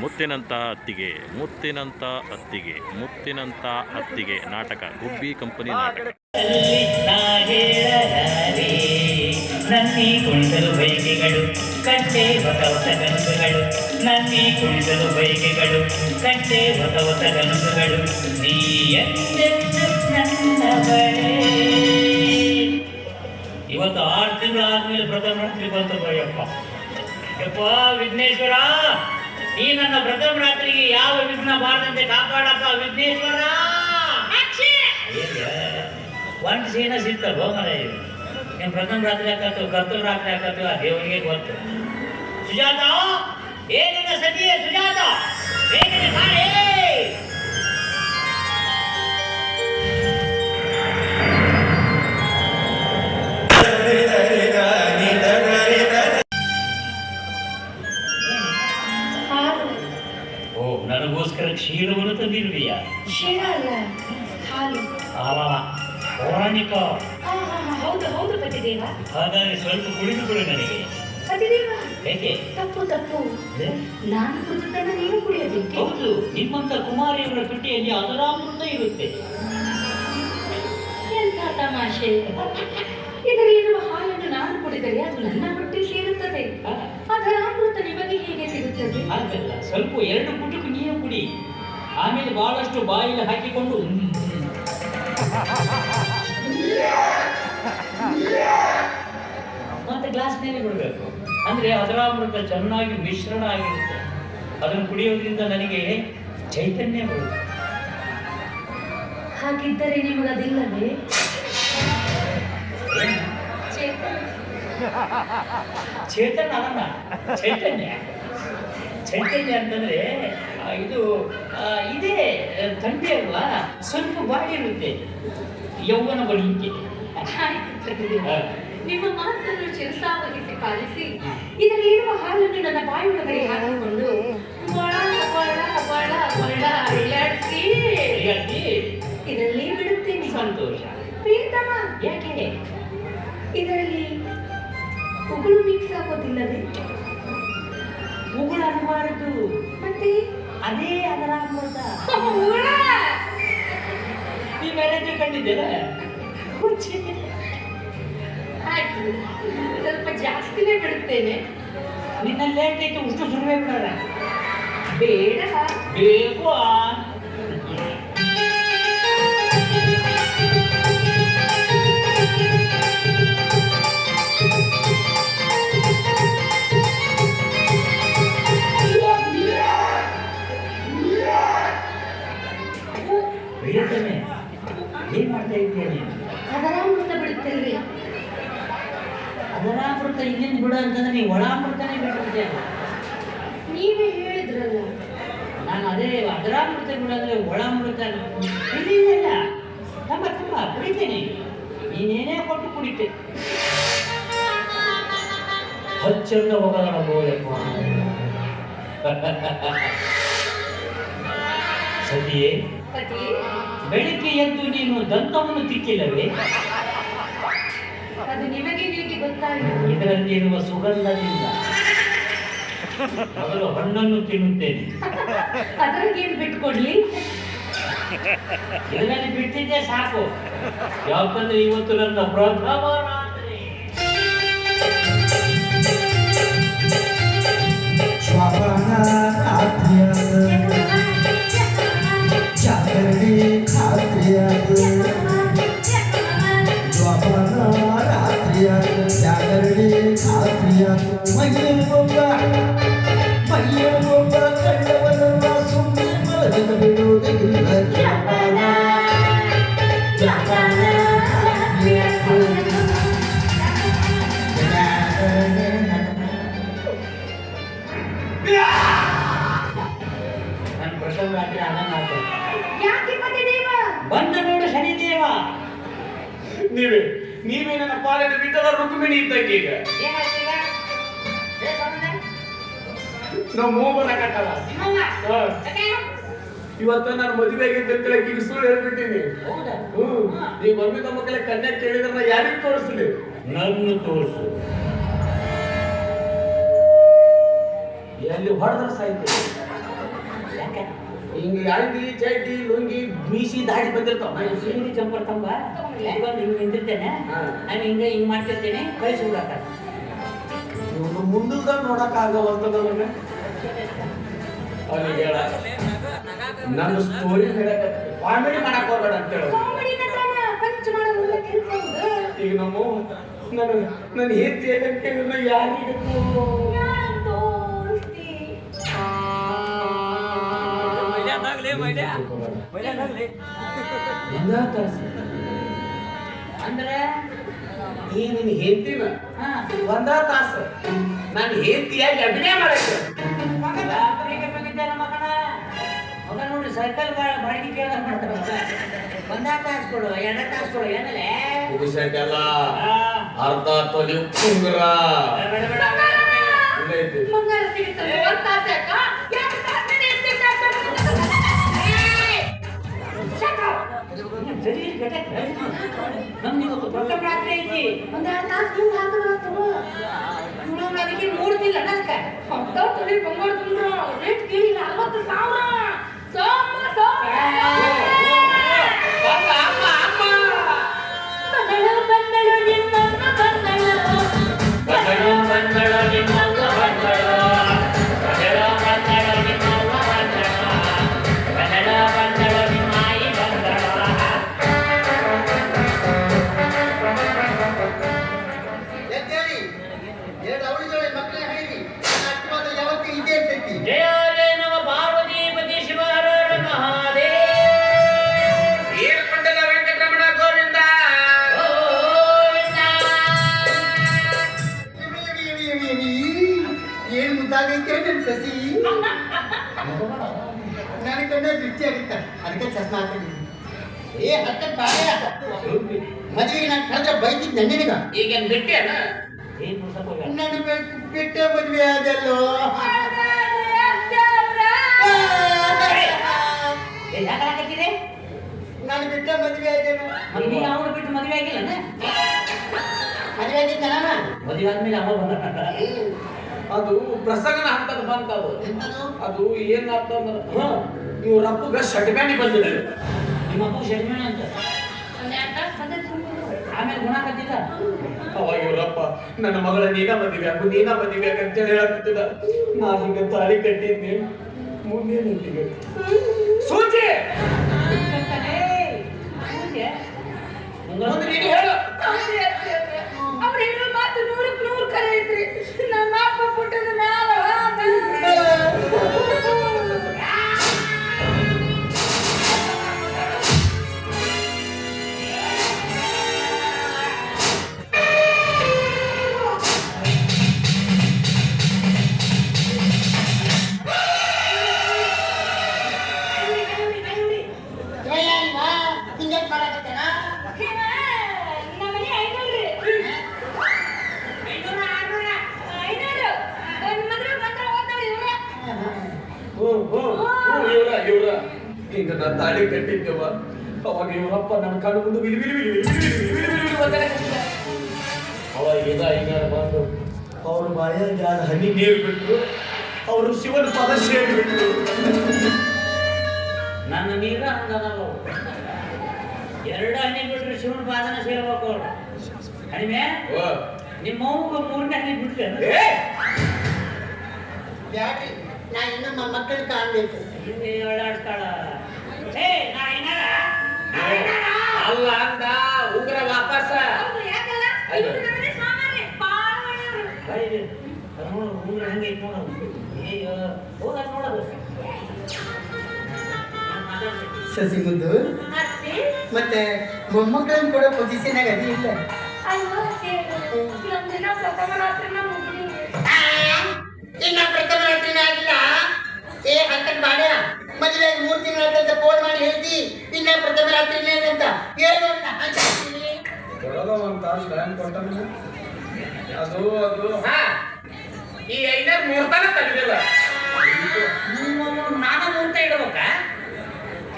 ಮುತ್ತಿನಂಥ ಅತ್ತಿಗೆ ಮುತ್ತಿನಂಥ ಅತ್ತಿಗೆ ಮುತ್ತಿನಂಥ ಅತ್ತಿಗೆ ನಾಟಕ ಗುಬ್ಬಿ ಕಂಪನಿ ನಾಟಕ. ನನ್ನಿ ಕುಣಿಸಲು ಬೈಕೆಗಳು ಕಟ್ಟೆ ಹೊಸ ಹೊಸ ಕನಸುಗಳು ನನ್ನಿ ಕುಣಿಸಲು ಬೈಕೆಗಳು ಕಟ್ಟೆ ಹೊಸ ಹೊಸ ಕನಸುಗಳು ನೀ ನನ್ನ ಬಳೆ. ಇವತ್ತು 6 ತಿಂಗಳಾದ್ಮೇಲೆ ಪ್ರಥಮ ರಾತ್ರಿ ಬಂತು ಬಯ್ಯಪ್ಪ. ಯಪ್ಪ ವಿಘ್ನೇಶ್ವರ, ಈ ನನ್ನ ಪ್ರಥಮ ರಾತ್ರಿಗೆ ಯಾವ ವಿಘ್ನ ಬಾರದಂತೆ ಕಾಪಾಡಪ್ಪ ವಿಘ್ನೇಶ್ವರ. ಒಂದು ಸೀನ ಸಿಗ್ತಲ್ಲ ಮರ ಇದು. ನೀನು ಪ್ರಥಮ ರಾತ್ರಿ ಹಾಕತ್ತು ಕರ್ತವ್ಯ ರಾತ್ರಿ ಹಾಕತ್ತು ಆ ದೇವರಿಗೆ ಗೊತ್ತು. ಸುಜಾತ, ಏನಿನ ಸತಿಯೇ ಸುಜಾತ, ಬೇಗನೆ ಬಾರೇ. ನನಗೋಸ್ಕರ ಕ್ಷೀರವನ್ನು ತಂದಿರುವೆಯಾ? ಕ್ಷೀರ ಅಲ್ಲ, ಹಾಲು. ಪೌರಾಣಿಕ. ಹೌದು ಹೌದು ಪತಿದೇವ. ಹಾಗಾದ್ರೆ ಸ್ವಲ್ಪ ಕುಡಿದುಕೊಳ್ಳು ನನಗೆ. ಪತಿದೇವ, ಹೇಗೆ? ತಪ್ಪು ತಪ್ಪು, ನಾನು ಕುಡಿದದ್ದನ್ನು ನೀವು ಕುಡಿಯಬೇಕು. ಹೌದು, ನಿಮ್ಮಂತ ಕುಮಾರಿಯವರ ತುಟಿಯಲ್ಲಿ ಅದರಾಮೃತ ಇರುತ್ತೆ. ಎಂಥ ತಮಾಷೆ. ಇದರಲ್ಲಿರುವ ಹಾಲನ್ನು ನಾನು ಕುಡಿದರೆ ಅದು ನನ್ನ ಹೊಟ್ಟೆ ಸೇರುತ್ತದೆ, ಅದರ ಅಮೃತ ನಿಮಗೆ ಹೇಗೆ ಸಿಗುತ್ತದೆ? ಹಾಗಲ್ಲ, ಸ್ವಲ್ಪ 2 ಪುಟುಕು ನೀರು ಕುಡಿ, ಆಮೇಲೆ ಬಹಳಷ್ಟು ಬಾಯಿಗೆ ಹಾಕಿಕೊಂಡು ಮತ್ತೆ ಗ್ಲಾಸ್ ಮೇಲೆ ಬಿಡಬೇಕು. ಅಂದ್ರೆ ಅದರಾಮೃತ ಚೆನ್ನಾಗಿ ಮಿಶ್ರಣ ಆಗಿರುತ್ತೆ. ಅದನ್ನು ಕುಡಿಯೋದ್ರಿಂದ ನನಗೆ ಚೈತನ್ಯ ಬರುತ್ತೆ. ಹಾಗಿದ್ದರೆ ನಿಮಗದಿಲ್ಲವೇ? ಚೇತನ ಅಲ್ಲ, ಚೈತನ್ಯ. ಚೈತನ್ಯ ಅಂತಂದ್ರೆ ಇದು ಇದೇ ಥಂಡಿ ಅಲ್ವಾ, ಸ್ವಲ್ಪ ಬಾಡಿ ಇರುತ್ತೆ, ಯೌವನ ಬರಲಿಕ್ಕೆ. ನಿಮ್ಮ ಮಾತನ್ನು ಚಿರಸಾವಹಿಸಿ ಪಾಲಿಸಿ ಇದರಲ್ಲಿ ಇರುವ ಹಾಲನ್ನು ನನ್ನ ಬಾಯಿಯೊಳಗಡೆ ಹಾಕಿಕೊಂಡು ಅಳ್ಳಾಡಿಸಿ ಇದರಲ್ಲಿ ಬಿಡುತ್ತೇನೆ. ಸಂತೋಷ. ಪ್ರಿಯತಮ, ಯಾಕೆ ಇದರಲ್ಲಿ ಉಗುಳು ಮಿಕ್ಸ್ ಆಗೋದಿಲ್ಲವೇ? ಉಗುಳು ಅನ್ನಬಾರದು, ಮತ್ತೆ ಅದೇ ಅದರ ಅಮೃತ. ನೀವೆಲ್ಲದೂ ಕಂಡಿದ್ದೀರ? ಆಯ್ತು, ಸ್ವಲ್ಪ ಜಾಸ್ತಿನೇ ಬಿಡುತ್ತೇನೆ. ನಿನ್ನ ಲೇಟ್ ಆಯ್ತು, ಉಷ್ಟು ಸುರುವೆ ಬಿಡೋಣ. ಬೇಡ, ಬೇಕು. ಏನ್ ಮಾಡ್ತಾ ಇದ್ದೇನೆ? ಅದರಾಮೃತ ಬಿಡುತ್ತೇವೆ. ಅದರಾಮೃತ ಇಲ್ಲಿಂದ ಬಿಡು ಅಂತಂದ್ರೆ ನೀವು ಒಳಾಮೃತನೇ ಬಿಟ್ಟಿದ್ದೇನೆ. ನೀವೇ ಹೇಳಿದ್ರಲ್ಲ. ನಾನು ಅದೇ ಅದರಾಮೃತ ಬಿಡಂದ್ರೆ ಒಳಾಮೃತ ಇಲ್ಲ. ತಮ್ಮ ಕುಡಿತೇನೆ, ನೀನೇನೇ ಕೊಟ್ಟು ಕುಡಿತೆ. ಹಚ್ಚಂದ ಹೋಗಲ್ಲ ಬೋಯಪ್ಪ. ಸತಿಯೇ, ಬೆಳಿಗ್ಗೆ ಎದ್ದು ನೀನು ದಂತವನ್ನು ತಿಕ್ಕಿಲ್ಲವೇ? ಅದು ನಿಮಗೆ ಹೇಗೆ ಗೊತ್ತಾಯಿತು? ಇದರಲ್ಲಿರುವ ಸುಗಂಧದಿಂದ. ಮೊದಲು ಹಣ್ಣನ್ನು ತಿನ್ನುತ್ತೇನೆ. ಅದರಾಗೇನು ಬಿಟ್ಕೊಡ್ಲಿ? ಇದರಲ್ಲಿ ಬಿಟ್ಟಿದ್ದೆ ಸಾಕು. ಯಾಕಂದ್ರೆ ಇವತ್ತು ನನ್ನ ಪ್ರಥಮ ರಾತ್ರಿ. ಜಾಗರಣೆ ಖಾತ್ರಿಯಾದ ಜ್ವಾಪನ ರಾತ್ರಿಯಾದ ಜಾಗರಣೆ ಖಾತ್ರಿಯಾದ ಮೈಯೊಬ್ಬ ಕಂಡವನನ್ನ ಸುಮ್ಮನೆ ಮಲಗದ ಬಿಡುವುದಿಲ್ಲ. ಜಾಪನ ನನ್ನ ಪ್ರಸವ ರಾತ್ರಿ ಆನಂದ ಆಗ್ತದೆ. ಯಾಕೆ ಪತಿದೇವ? ಬಂದ ನೋಡು ಶನಿದೇವ. ನೀವೇ ನನ್ನ ಪಾಲನೆ ಬಿಟ್ಟದ ರುಕ್ಮಿಣಿ ಇದ್ದಂಗೆ. ಈಗ ನಾವು ಮೂವರ ಕಟ್ಟಲ್ಲ. ಇವತ್ತು ನಾನು ಮದುವೆಗೆ ಈಗ ಸುಳ್ಳು ಹೇಳ್ಬಿಟ್ಟಿನಿ. ನೀವು ಮಮ್ಮಿ ನಮ್ಮ ಮಕ್ಕಳ ಕನ್ಯಾ ಕೇಳಿದ್ರೆ ಯಾರಿಗೆ ತೋರಿಸ್ಲಿ? ನನ್ನ ತೋರಿಸು. ಹೊಡೆದ್ರೆ ಸಾಯ್ತು. ಯಾಕೆ ಹಿಂಗ ಅಂಗಿ ಚಡ್ಡಿ ಲುಂಗಿ ಮೀಸಿ ದಾಡಿ ಬಂದಿರ್ತಾವ. ಸೀರೆ ಜಂಪರ್ ತಂಬ ಬಂದು ಹಿಂಗೆ ನಿಂತಿರ್ತೇನೆ ಹಾ. ನಾನು ಹಿಂಗೆ ಮಾಡ್ತಿರ್ತೇನೆ ಕಳಿಸಿ ಬಿಡಾಕ ಇವನು ಮುಂದಲ್ದಾಗ ನೋಡಕ್ ಆಗವಂತ ನನಗೆ. ಅವ್ನಿಗೆ ಹೇಳ ನನ್ನ ಸ್ಟೋರಿ ಹೇಳಕ ಕಾಮಿಡಿ ಮಾಡಕ್ ಹೋಗ್ಬೇಡ ಅಂತ ಹೇಳ. ಕಾಮಿಡಿ ನಟನ ಪಂಚ್ ಮಾಡೋದಿಲ್ಲ ಕೆಲಸ ಹೌದು. ಈಗ ನನ್ನ ಹೆಂಡತಿ ಏನಂತ ಕೇಳಿದ್ರೆ ಯಾರಿಗೆ ಯಾರ್ ದೋಸ್ತಿ? ಅಂದ್ರೆ ಈ ನಿನ್ನ ಹೆಂಡತಿನ ಹಾ ಒಂದ ತಾಸು ನಾನು ಹೆಂಡತಿಯಾಗಿ ಅಭಿನಯ ಮಾಡಕ್ಕೆ ಮಗ ನೋಡಿ ಸರ್ಕಲ್ ಬಾಡಿಗೆ ಕೇಳ ಮಾಡ್ತಾರ ಒಂದಾ ತಾಸು ಕೊಡು 2 ತಾಸು ಕೊಡು ಏನಲ್ಲೇ ಇದು ಶರ್ಟ್ ಎಲ್ಲ ಅರ್ಧ ತೊಲಿ ಉಂಗುರ ಬೇಡ ಬೇಡ ಇಲ್ಲೈತಿ. ಬಂಗಾರ ಸಿಗುತ್ತಲ್ಲ, ಒಂದ್ ತಾಸ್ ಯಾಕ? 2 ತಾಸ್ ನೀನ್ ಎಷ್ಟ್ ಬೇಕಾಗ್ತದೆ? ಏಯ್! Shut up! ಸರಿ ನಮ್ಗೆ ಇವತ್ತು ಪ್ರಥಮ ರಾತ್ರಿ ಐತಿ ಒಂದ್ 2 ತಾಸ್ ಹಿಂಗ್ ಹಾಕಿದ್ರು ಇವ್ನು ಅದಕ್ಕೆ ನೋಡ್ತಿಲ್ಲ ನನಗೆ ಅಂತ ತೊಳಿ ಬಂಗಾರ ತುಂಬ್ರು ರೇಟ್ ಕೇಳಿಲ್ಲ 60,000 ಬಂದಳು ಬಂದಳು ನಿನ್ನಮ್ಮ ಬಂದಳು ಬಂದಳು ಬಂದಳು ನಿನ್ನಮ್ಮ ಬಂದಳು ಬಂದಳು ಬಂದಳು ನಿನ್ನಮ್ಮ ಬಂದಳು ಬಂದಳು ಬಂದಳು ನಿಮ್ಮಾಯಿ ಬಂದಳು ಎದ್ದೇಳಿ ಎರಡು ಅವಳಿಗಳು ಮಕ್ಕಳೇ ಹೇಳಿದಿ ಅರ್ಥವಾದ ಯಾವತ್ತೂ ಇದೇ ಇರ್ತೈತಿ. ಜಯ ಜಯ ನಮ ಪಾರ್ವತೀಪತಿ ಶಿವಹರ ಮಹಾದೇವ ಏರ್ಕೊಂಡಲ ವೆಂಕಟರಮಣ ಗೋವಿಂದ. ಗೋವಿಂದ ಏನು ಮುದ್ದಾಗೈತೆ ನನ್ನ ಸಸಿ. ನನಗೆ ಕಣ್ಣ ದೃಷ್ಟಿ ಆಗುತ್ತ ಅದಕ್ಕೆ ಚಸ್ಮಾ ಹಾಕೊಂಡಿದ್ದೀನಿ. ಏ ಹತ್ತ ಬಾಯ ಮದುವೆಗೆ ನಾನು ಕಳೆದ್ರೆ ಬೈತಿದ್ದೆ ನಿನಗ. ಈಗೇನ್ ಬಿಟ್ಟೇನ ಏನ್ ಮುಡ್ಸಕ್ ಹೋಗ್ಯಾರ? ನನ್ನ ಬಿಟ್ಟ ಮದುವೆ ಆದಲ್ಲೋ. ಏ, ಯಾಕ್ ಹಾಕತ್ತೀರಿ? ನಾನು ಬಿಟ್ಟ ಮದುವೆ ಆದೇನು. ಮತ್ತೆ ನೀ ಅವ್ನ ಬಿಟ್ಟು ಮದುವೆ ಆಗಿಲ್ಲನ? ಮದುವೆ ಆಗಿದ್ದ ನಾನು. ಮದುವೆ ಆದ್ಮೇಲೆ ಅವ ಬಂದ ಅದು ಪ್ರಸಂಗನ ಹಂತದ ಬಂತದು. ಎಂತದು? ಅದು ಏನಾಗ್ತಂದ್ರ ಇವ್ರ ಅಪ್ಪಗ ಶಟ್ಬ್ಯಾನಿ ಬಂದಿದೆ. ನಿಮ್ಮ ಅಪ್ಪ ಶರ್ಮಿಣ ಅಂತ ಒಂದ್ 2 ತಾಸ್ ಬಂದೆ ತುಂಬಿದ್ರು. ಆಮೇಲೆ ಗುಣ ಕತ್ತಿದ್ದ ಅವಾಗ ಇವ್ರಪ್ಪ ನನ್ನ ಮಗಳ ನೀನ ಮದುವೆ ಆಗು ನೀನ ಮದುವೆ ಅಂತೇಳಿ ಹೇಳಕತ್ತಿದ. ನಾ ಹಿಂಗ ತಾಳಿ ಕಟ್ಟಿದ್ನಿ ಮುಂದೆ ನಿಂತಿಗೆ ಸೂಚಿ ಮುಂದೆ ನೀನು ಹೇಳು. ಅವ್ರು ಹೇಳೋ ಮಾತು 100ಕ್ಕೆ 100 ಕರೆ ಐತ್ರಿ. ನಮ್ಮ ಅಪ್ಪ ಪುಟ್ಟದ ಮ್ಯಾಲ ಏನಿಲ್ಲ ಹಿಂಗೇನ್ ಮಾಡಕತ್ತೇನ? ನಮ್ಮನೆ 500 ಮದ್ವೆ ಬಂದ್ರೆ ಓದ್ತಾವ್ರಿ ಇವ್ರೆ. ಇವ್ರ ಈಗ ನಾ ತಾಳಿ ಕಟ್ಟಿದ್ದೇವ. ಅವಾಗ ಇವ್ರಪ್ಪ ನನ್ನ ಕಣ್ಣು ಮುಂದೆ ವಿಲಿ ವಿಲಿ ವಿಲಿ ವಿಲಿ ವಿಲಿ ವಿಲಿ ವಿಲಿ ವಿಲಿ ಒದ್ದಾಡಕತ್ತಿದ್ದ. ಅವಾಗ ಈಗ ಬಂದು ಅವ್ರ ಬಾಯಾಗ ಯಾರು ಹನಿ ನೀರು ಬಿಟ್ಟರು, ಅವರು ಶಿವನ ಪದ ಸೇರಿಬಿಟ್ರು. ನನ್ನ ನೀರ ಹಂಗದಲ್ಲ 2 ಹನಿ ಬಿಟ್ರೆ ಶಿವನ ಪಾದನ ಸೇರ್ಬೇಕು ಅವ್ರು ಕಡಿಮೆ ನಿಮ್ಮ ಅವ್ಗ 3ನೇ ಹನಿ ಬಿಟ್ರೆ ಬ್ಯಾಡ್ರಿ ನಾ ಇನ್ನು ಮಕ್ಕಳು ಕಾಣ್ಬೇಕು. ಹಿಂಗೆ ಓಡಾಡ್ತಾಳ ಏ ನಾ ಏನಾರ ಅಲ್ಲ ಅಂದ ಉಗ್ರ ವಾಪಸ್ ಹೌದು, ಯಾಕಲ್ಲ? ಇವ್ರು ನಮ್ಮನೆ ಸಾಮಾನ್ಯ ಬಾಳ ಒಳ್ಳೆಯವ್ರು. ಬರೀ ಅದು ನೋಡು ಉಂಗ್ರ ಹಂಗೆ ಐತೆ ನೋಡು ಅಯ್ಯೋ ಹೋಗ ನೋಡೋದು ಸಸಿ ಮುದ್ದು ಅತ್ತೆ, ಮತ್ತೆ ಮೊಮ್ಮಕ್ಕಳನ್ನ ಕೊಡೋ ಪೊಸಿಷನ್ ಆಗ ಅದಿ ಇಲ್ಲ. ಅಯ್ಯೋ ಅತ್ತೆ, ನಮ್ದಿನ ಪ್ರಥಮ ರಾತ್ರಿನ ಮುಗಿದಿದೆ. ಇನ್ನ ಪ್ರಥಮ ರಾತ್ರಿನ ಆಗಿಲ್ಲ. ಏ ಹಂತಕ್ ಬಾಡ ಮದುವೆ 3 ತಿಂಗಳ ಫೋನ್ ಮಾಡಿ ಹೇಳ್ತಿ ಇನ್ನ ಪ್ರಥಮ ರಾತ್ರಿನೇ ಅಂತ ಏನು ಅಂತ ಅಂತೀನಿ. ಒಂದು ತಾಸು ಟೈಮ್ ಕೊಟ್ಟಾನ. ಅದು ಈ 5 ಮುಹೂರ್ತನ ತೆಗೆದಿಲ್ಲ. ನಾನು ಮುಹೂರ್ತ ಇಡಬೇಕಾ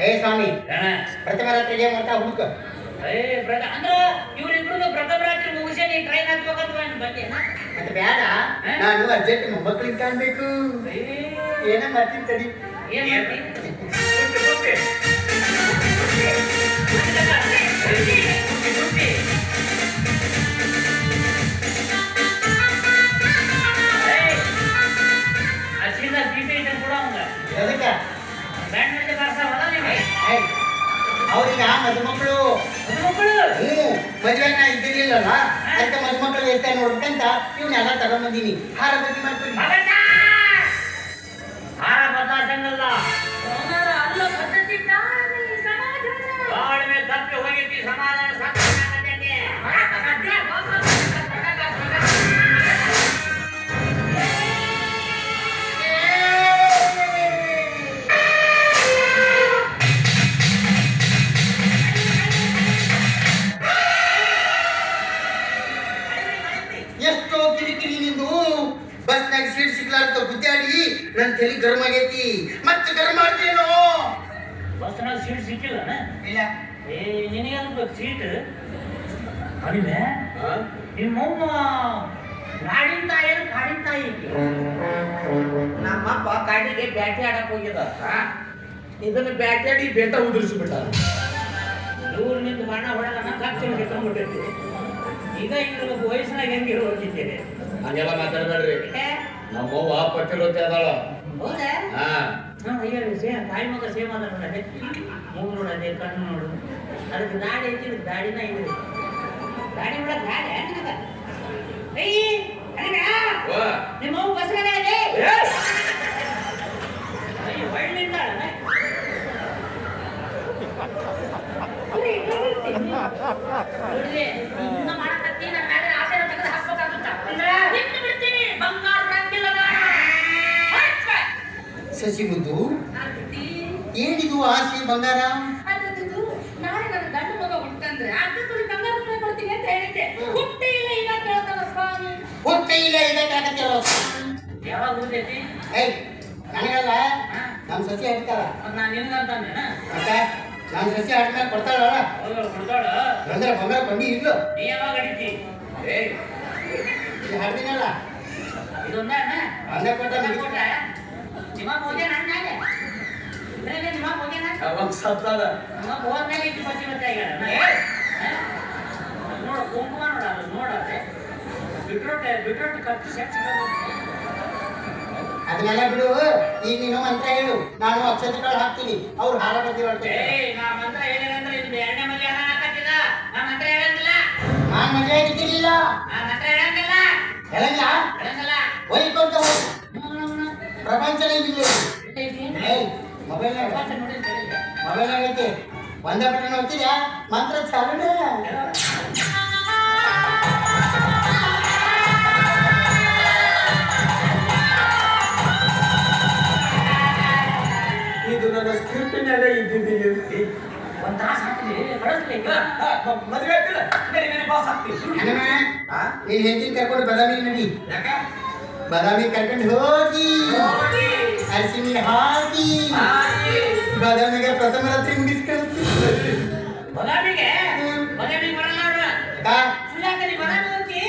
ಏ ಸ್ವಾಮಿ ಅಣ್ಣ ಪ್ರಥಮ ರಾತ್ರಿಗೆ ಮುಹೂರ್ತ ಹುಡುಕ. ಅಂದ್ರೆ ಇವ್ರಿಬ್ರದ್ದು ಪ್ರಥಮ ರಾತ್ರಿ ಮುಗಿಸೇನೆ ನೀ ಟ್ರೈನ್ ಹತ್ಬೇಕಂತ ಬಂದೇನಾ ಮತ್ತೆ ಬೇಡ, ನಾನು ಅರ್ಜೆಂಟ್ ಮೊಮ್ಮಕ್ಕಳಿಗೆ ಕಾಣ್ಬೇಕು. ಏನ ಮಾಡ್ತೀನಿ ತಡಿ. ಏನ್ ಮಾಡ್ತಿ? ಅರ್ಶಿನ ಚೀಟಿ ಇಟ್ಟು ಕೂಡ ಅವಂಗ ಎದಕ್ಕೆ? ಬ್ಯಾಂಡ್ ಮೇಲೆ ಬರ್ಸಾವಲ್ಲ ನೀವು ಅವ್ರೀಗ ಮದುಮಕ್ಕಳು. ಮದುವೆ ನಾ ಇದ್ದಿರ್ಲಿಲ್ಲಲ್ಲ, ಅದಕ್ಕೆ ಮದುಮಕ್ಕಳು ಇರ್ತಾ ನೋಡ್ಬೇಕಂತ ಇವನ್ನೆಲ್ಲ ತಗೊಂಡ್ಬಂದೀನಿ. ಹಾರ ಬಗ್ಗೆ ಮಾಡ್ತೀನಿ. ಹಾರ ಬದಲಾಸಂಗಲ್ಲ ಅಲ್ಲ ಪದ್ಧತಿ ತಾನೇ ಸಮಾಧಾನ. ಬಾಳ್ಮೆ ತಪ್ಪಿ ಹೋಗಿದ್ದಿ ಸಮಾಧಾನ ಎಷ್ಟೋ ಕಿರಿಕಿರಿ ನಿಂದು. ಬಸ್ನಾಗ ಸೀಟ್ ಸಿಗ್ಲಾರ್ದ ಗುದ್ದಾಡಿ ನನ್ ತಲೆ ಗರಂ ಆಗೈತಿ. ಮತ್ತೆ ಗರಂ ಮಾಡ್ತೇನೋ? ಬಸ್ನಾಗ ಸೀಟ್ ಸಿಕ್ಕಿಲ್ಲ ಇಲ್ಲ. ಏ ನಿನಗೆ ಬೇಕು ಸೀಟ್ ಕಡಿಮೆ ನಿಮ್ಮವ್ವ ನಾಡಿನ ತಾಯಿ ಕಾಡಿನ ತಾಯಿ ನಮ್ಮಪ್ಪ ಕಾಡಿಗೆ ಬ್ಯಾಟಿ ಆಡಕ್ ಹೋಗಿದ. ಇದನ್ನ ಬ್ಯಾಟಿ ಆಡಿ ಬೆಟ್ಟ ಉದುರಿಸ್ಬಿಟ್ಟ. ಊರಿನಿಂದ ಬಣ್ಣ ಹೊಡಲ್ಲ ಖರ್ಚು ಹಿಡ್ಕೊಂಡ್ಬಿಟ್ಟೈತಿ. ಈಗ ಹಿಂಗಿರ್ಬೇಕು ವಯಸ್ಸಿನಾಗ ಹೆಂಗಿರೋಗಿದ್ದೇನೆ ಹಂಗೆಲ್ಲ ಮಾತಾಡ್ಬೇಡ್ರಿ. ನಮ್ಮವ್ವ ಪಟ್ಟಿರೋತೆ ಅದಾಳ. ಹೌದಾ ಹಾ ಅಯ್ಯೋ ತಾಯಿ ಮಗ ಸೇಮ್ ಅದ ನೋಡದೆ ಮೂಗು ನೋಡದೆ ಕಣ್ಣು ನೋಡು ಅದಕ್ಕೆ ದಾಡಿ ಐತಿ ದಾಡಿನ ಇದೆ ದಾಡಿ ಬಿಡಕ್ ದಾಡಿ ನಿನಗ ನಿಮ್ಮ ಅವ್ವ ಬಸ್ರಾಗ ಇದೆ ಅಯ್ಯೋ ಒಳ್ಳಿಂದ ಇನ್ನ ಮಾಡಕತ್ತಿ ನನ್ನ ಮೇಲೆ ಆಸೆ ತೆಗೆದು ಹಾಕ್ಬೇಕಾಗುತ್ತ ನಿಂತು ಬಿಡ್ತೀನಿ ಬಂಗಾರ ಬಿಡಂಗಿಲ್ಲ ಶಶಿ ಮುದ್ದು, ಏನಿದು ಆಸೆ ಬಂಗಾರ? ಅದದ್ದು ನಾಳೆ ನನ್ನ ಗಂಡ ಮಗ ಹುಟ್ಟಂದ್ರೆ ಅರ್ಧ ತುಳಿ ಬಂಗಾರ ಮನೆ ಕೊಡ್ತೀನಿ ಅಂತ ಹೇಳಿದ್ದೆ. ಹುಟ್ಟಿ ಇಲ್ಲ ಈಗ ಕೇಳ್ತಾವ ಸ್ವಾಮಿ. ಹೊಟ್ಟೆ ಇಲ್ಲ ಇದಕ್ಕಾಗತ್ತಲ್ಲ. ಯಾವಾಗ ಹೋಗ್ತೈತಿ ಏಯ್, ನನಗಲ್ಲ, ನಮ್ಮ ಸಸಿ ಹಾಡ್ತಾರ. ನಾನು ನಿನ್ಗಂತಾನೆ ಮತ್ತೆ ನಮ್ಮ ಸಸಿ ಹಾಡ್ಮೇಲೆ ಕೊಡ್ತಾಳಲ್ಲ, ಕೊಡ್ತಾಳ ಅಂದ್ರೆ ಬಂಗಾರ ಬಂಡಿ ಇಲ್ಲ. ನೀ ಯಾವಾಗ ಅಡಿತಿ ಏಯ್, ಇದು ಹಾಡ್ತೀನಲ್ಲ, ಇದೊಂದ ಅಂದ ಕೊಟ್ಟ ಕೊಟ್ಟ ನಿಮ್ಮ ಹೋಗ್ಯ ನಾಳೆ ನಿಮ್ಮ ಹೋಗ್ಯನ ಒಂದ್ ಸತ್ತದ. ನಿಮ್ಮ ಹೋದ್ಮೇಲೆ ಇಟ್ಟು ಬಚ್ಚಿ ಮತ್ತೆ ನೋಡ ಕುಂಕುಮ ನೋಡ ನೋಡತ್ತೆ ಬಿಟ್ರೊಟ್ಟೆ ಖರ್ಚು ಸೆಟ್ ಅದನ್ನೆಲ್ಲ ಬಿಡು. ಈಗ ನೀನು ಮಂತ್ರ ಹೇಳು, ನಾನು ಅಕ್ಷತೆಗಳು ಹಾಕ್ತೀನಿ, ಅವ್ರು ಹಾರ ಬಗ್ಗೆ ಹೇಳ್ತಾರೆ. ನಾ ಮಂತ್ರ ಹೇಳಿದಂದ್ರೆ ಇದು ಎರಡನೇ ಮದುವೆ ಹಣ ಹಾಕತ್ತಿಲ್ಲ. ನಾ ಮಂತ್ರ ಹೇಳಂಗಿಲ್ಲ, ನಾನ್ ಮದುವೆ ಆಗಿದ್ದಿರ್ಲಿಲ್ಲ. ನಾ ಮಂತ್ರ ಹೇಳಂಗಿಲ್ಲ ಹೇಳಂಗ ಹೇಳಂಗಿಲ್ಲ ಹೋಯ್ಕೊಂತ ಪ್ರಪಂಚನ ಇಲ್ಲ. ಮೊಬೈಲ್ ಐತಿ, ಒಂದೇ ಬಟನ್ ಹೋಗ್ತಿದ್ಯಾ ಮಂತ್ರ ಚಾಲನೆ. ಇದು ನನ್ನ ಸ್ಕ್ರಿಪ್ಟಿನಾಗ ಇದ್ದಿದ್ದಿಲ್ಲ. ಒಂದ್ ತಾಸು ಹಾಕ್ಲಿ ಕಳಿಸ್ಲಿ ಮದುವೆ ಆಗ್ತಿಲ್ಲ ಬಾಸ್ ಆಗ್ತೀನಿ. ನೀನ್ ಹೆಂಡತಿನ ಕರ್ಕೊಂಡು ಬದಾಮಿ ನಡಿ. ಯಾಕ ಬದಾಮಿ ಕರ್ಕೊಂಡು ಹೋಗಿ ಅರಿಶಿನಿ ಹಾಕಿ ಬಾದಾಮಿಗೆ ಪ್ರಥಮ ರಾತ್ರಿ ಮುಗಿಸ್ಕೊಳ್ತೀವಿ. ಬದಾಮಿಗೆ ಬರಲ್ಲ ನೋಡ್ರ ಸುಜಾತನಿ ಬದಾಮಿ ಹೋಗಿ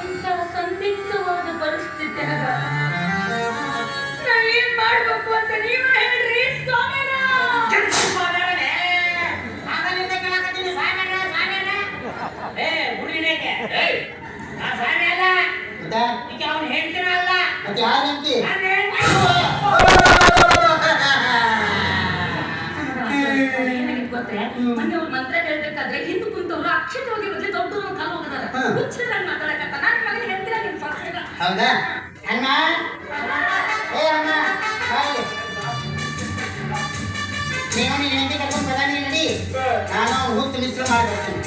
ಇಂತಹ ಸಂದಿಗ್ಧವಾದ ಪರಿಸ್ಥಿತಿಯಾಗ ನಾವೇನ್ ಮಾಡ್ಬೇಕು ಅಂತ ನೀವ ಹೇಳ್ರಿ ಸ್ವಾಮಿನ. ಏ ಹುಡುಗಿನೇಗೆ ನಾ ಸ್ವಾಮಿ ಅಲ್ಲ, ಈಗ ಅವ್ನು ಹೇಳ್ತೀನ ಅಲ್ಲ, ಮತ್ತೆ ಯಾರ ಹೆಂಡತಿ? ಗೊತ್ತೇ ಮೊನ್ನೆ ಅವ್ರು ಮಂತ್ರ ಹೇಳ್ಬೇಕಾದ್ರೆ ಹಿಂದೆ ಕುಂತವ್ರು ಅಕ್ಷತೆ ಹೋಗಿ ಬದಲಿ ದೊಡ್ಡವ್ರು ಕಾಲು ಹೋಗಿದಾರೆ. ಹುಚ್ಚರಾಗಿ ಮಾತಾಡಕತ್ತ ನನ್ನ ಮಗನಿಗೆ ಹೇಳ್ತೀರಾ ನಿಮ್ ಪಕ್ಷದ ಹೌದಾ ಅಣ್ಣ? ಏ ಅಣ್ಣ, ಹಾಯ್. ನೀವು ನೀನ್ ಹೆಂಡತಿ ಕರ್ಕೊಂಡು ಬದಾಮಿ ನಡಿ, ನಾನು ಅವ್ನು ಹೂತು ಮಿಶ್ರ ಮಾಡ್ಕೊಡ್ತೀನಿ.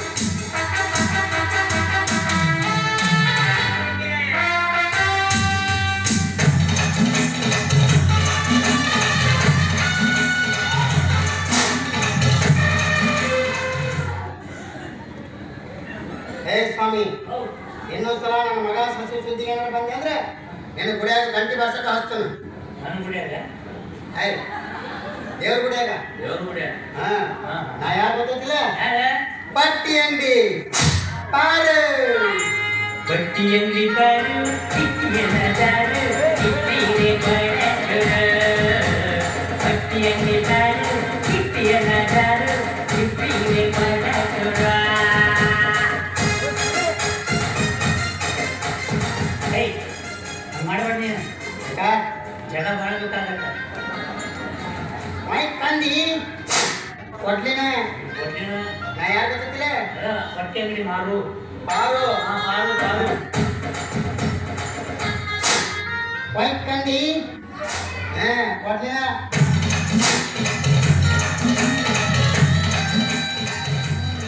ಸ್ವಾಮಿ, ಇನ್ನೊಂದ್ಸಲ ನನ್ನ ಮಗ ಸಸಿ ಸುದ್ದಿಗೆ ಏನಾರ ಬಂದೆ ಅಂದ್ರೆ ನಿನ್ನ ಗುಡಿಯಾಗ ಗಂಟೆ ಬಾರ್ಸಕ ಹಚ್ತಾನ. ನನ್ನ ಗುಡಿಯಾಗ ಆಯ್ ದೇವ್ರ ಗುಡಿಯಾಗ. ದೇವ್ರ ಗುಡಿಯಾಗ ಹಾ, ನಾ ಯಾರು ಗೊತ್ತಿಲ್ಲ, ಯಾರ ಬಟ್ಟಿ ಅಂಗಡಿ. ಪಾರು ಬಟ್ಟಿ ಅಂಗಡಿ ಬಾರು ಚಿಟ್ಟಿಯನ ದಾರು ಚಿಟ್ಟಿಗೆ ಬಡಕರ ಬಟ್ಟಿ ಅಂಗಡಿ ಬಾರು ಚಿಟ್ಟಿಯನ ದಾರು ಚಿಟ್ಟಿಗೆ ಬಡಕರ ಏಯ್ ಮಾಡಬೇಡ ನೀನು ಜಗ ಭಾಳ ಬೇಕಾಗತ್ತ ಮೈಕ್ ತಂದಿ ಕೊಡ್ಲಿನ ನಾ ಯಾರು ಗೊತ್ತಿಲ್ಲ ಬಟ್ಟೆ ಅಂಗಡಿ ಮಾರು ಪಾರು ಮಾರು ಮಾರು ಮೈಕ್ ತಂದಿ ಕೊಡ್ಲಿನ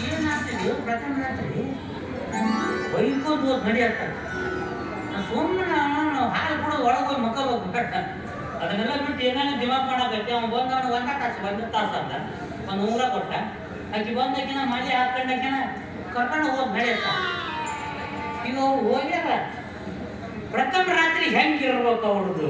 ಏನಾಗ್ತಿದ್ಯೋ ಪ್ರಥಮ ರಾತ್ರಿ ಬೈಕೋದು ಹೋಗಿ ನಡೆಯತ್ತ ಸುಮ್ಮನೆ ಹಾಲು ಕೂಡ ಒಳಗೆ ಮಕ್ಕಬೇಕು ಅದನ್ನೆಲ್ಲ ಬಿಟ್ಟು ಏನಾದ್ರು ದಿಮಾಕ್ ಮಾಡಕತ್ತೆ ಅವ್ನು ಬಂದವನು ಒಂದು ತಾಸು ಅಂತ ಒಂದು ಉಂಗ್ರ ಕೊಟ್ಟ ಆಕಿ ಬಂದಾಕಿನ ಮನೆ ಹಾಕೊಂಡಾಕಿನ ಕರ್ಕೊಂಡು ಹೋಗಿ ನಡೆಯತ್ತ ಈಗ ಹೋಗ್ಯಾರ ಪ್ರಥಮ ರಾತ್ರಿ ಹೆಂಗಿರ್ಬೇಕು ಅವ್ರದ್ದು